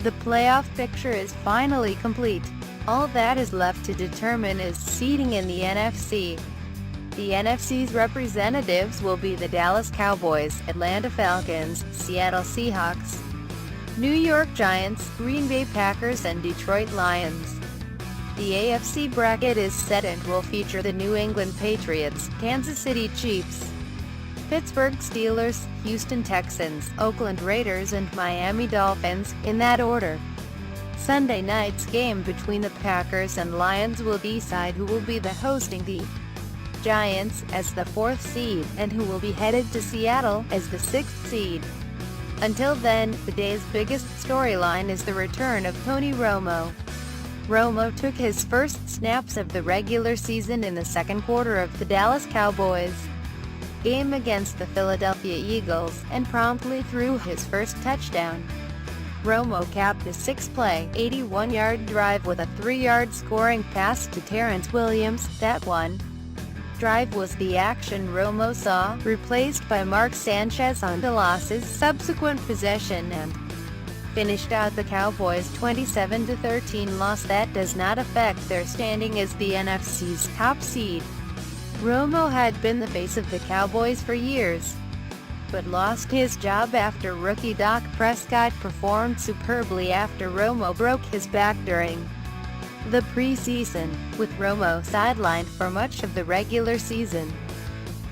The playoff picture is finally complete. All that is left to determine is seeding in the NFC. The NFC's representatives will be the Dallas Cowboys, Atlanta Falcons, Seattle Seahawks, New York Giants, Green Bay Packers and Detroit Lions. The AFC bracket is set and will feature the New England Patriots, Kansas City Chiefs, Pittsburgh Steelers, Houston Texans, Oakland Raiders and Miami Dolphins, in that order. Sunday night's game between the Packers and Lions will decide who will be the hosting the Giants as the 4th seed, and who will be headed to Seattle as the 6th seed. Until then, the day's biggest storyline is the return of Tony Romo. Romo took his first snaps of the regular season in the second quarter of the Dallas Cowboys game against the Philadelphia Eagles, and promptly threw his first touchdown. Romo capped a 6-play, 81-yard drive with a 3-yard scoring pass to Terrence Williams. That one drive was the action Romo saw, replaced by Mark Sanchez on Dallas's subsequent possession, and finished out the Cowboys' 27-13 loss. That does not affect their standing as the NFC's top seed. Romo had been the face of the Cowboys for years, but lost his job after rookie Dak Prescott performed superbly after Romo broke his back during the preseason, with Romo sidelined for much of the regular season.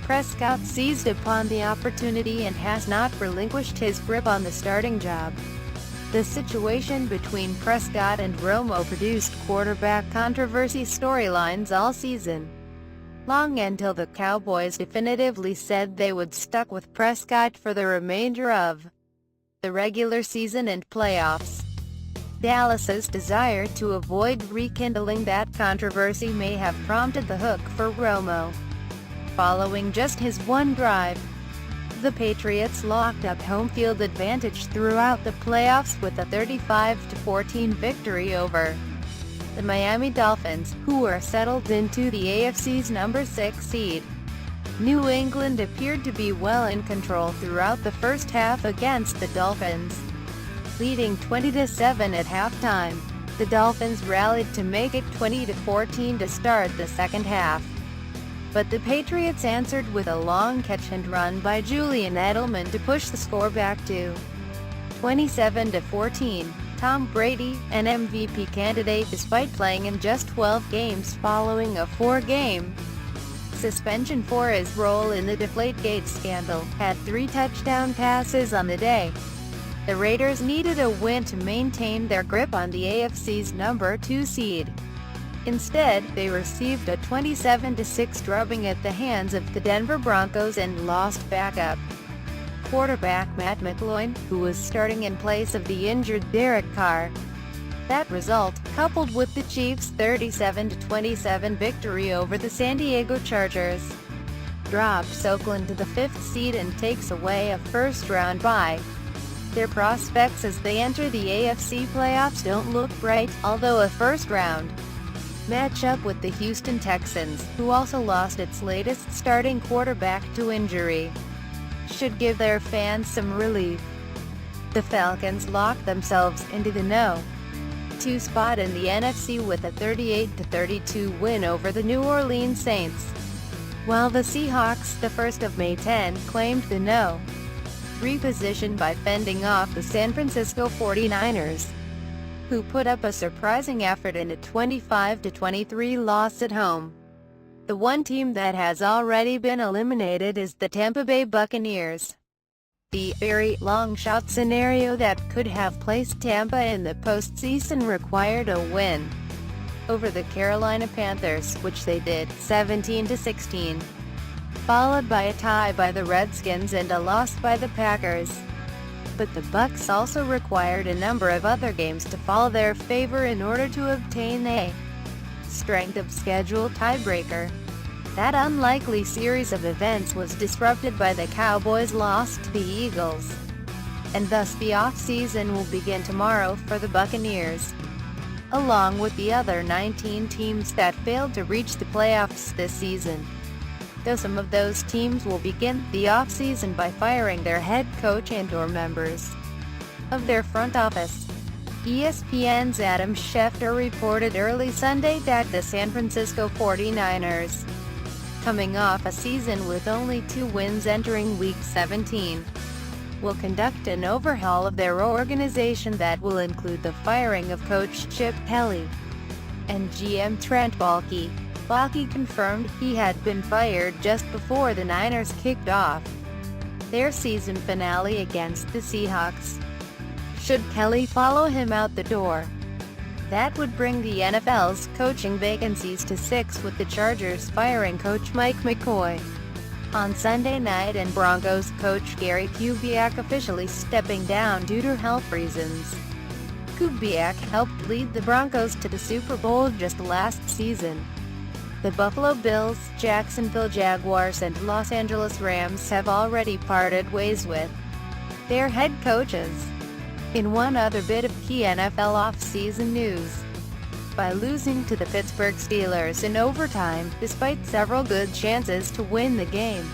Prescott seized upon the opportunity and has not relinquished his grip on the starting job. The situation between Prescott and Romo produced quarterback controversy storylines all season long, until the Cowboys definitively said they would stuck with Prescott for the remainder of the regular season and playoffs. Dallas's desire to avoid rekindling that controversy may have prompted the hook for Romo. Following just his one drive, the Patriots locked up home field advantage throughout the playoffs with a 35-14 victory over the Miami Dolphins, who were settled into the AFC's number 6 seed. New England appeared to be well in control throughout the first half against the Dolphins, leading 20-7 at halftime. The Dolphins rallied to make it 20-14 to start the second half, but the Patriots answered with a long catch and run by Julian Edelman to push the score back to 27-14. Tom Brady, an MVP candidate despite playing in just 12 games following a 4-game suspension for his role in the Deflategate scandal, had 3 touchdown passes on the day. The Raiders needed a win to maintain their grip on the AFC's number 2 seed. Instead, they received a 27-6 drubbing at the hands of the Denver Broncos and lost backup quarterback Matt McCoy, who was starting in place of the injured Derek Carr. That result, coupled with the Chiefs' 37-27 victory over the San Diego Chargers, drops Oakland to the 5th seed and takes away a first-round bye. Their prospects as they enter the AFC playoffs don't look bright, although a first-round matchup with the Houston Texans, who also lost its latest starting quarterback to injury, should give their fans some relief. The Falcons locked themselves into the No. 2 spot in the NFC with a 38-32 win over the New Orleans Saints, while the Seahawks, the first of May 10, claimed the No. 3 position by fending off the San Francisco 49ers, who put up a surprising effort in a 25-23 loss at home. The one team that has already been eliminated is the Tampa Bay Buccaneers. The very long shot scenario that could have placed Tampa in the postseason required a win over the Carolina Panthers, which they did, 17-16, followed by a tie by the Redskins and a loss by the Packers. But the Bucs also required a number of other games to fall their favor in order to obtain a strength of schedule tiebreaker. That unlikely series of events was disrupted by the Cowboys' loss to the Eagles, and thus the off-season will begin tomorrow for the Buccaneers, along with the other 19 teams that failed to reach the playoffs this season. Though some of those teams will begin the off-season by firing their head coach and/or members of their front office. ESPN's Adam Schefter reported early Sunday that the San Francisco 49ers, coming off a season with only 2 wins entering Week 17, will conduct an overhaul of their organization that will include the firing of coach Chip Kelly and GM Trent Baalke. Baalke confirmed he had been fired just before the Niners kicked off their season finale against the Seahawks. Should Kelly follow him out the door, that would bring the NFL's coaching vacancies to 6, with the Chargers firing coach Mike McCoy on Sunday night and Broncos coach Gary Kubiak officially stepping down due to health reasons. Kubiak helped lead the Broncos to the Super Bowl just last season. The Buffalo Bills, Jacksonville Jaguars and Los Angeles Rams have already parted ways with their head coaches. In one other bit of key NFL off-season news, by losing to the Pittsburgh Steelers in overtime, despite several good chances to win the game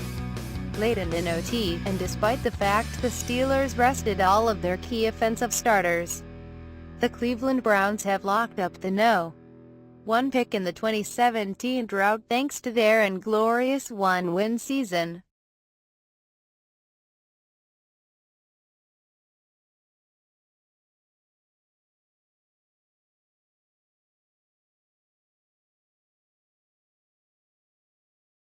late in an OT, and despite the fact the Steelers rested all of their key offensive starters, the Cleveland Browns have locked up the No. 1 pick in the 2017 draft thanks to their inglorious one-win season.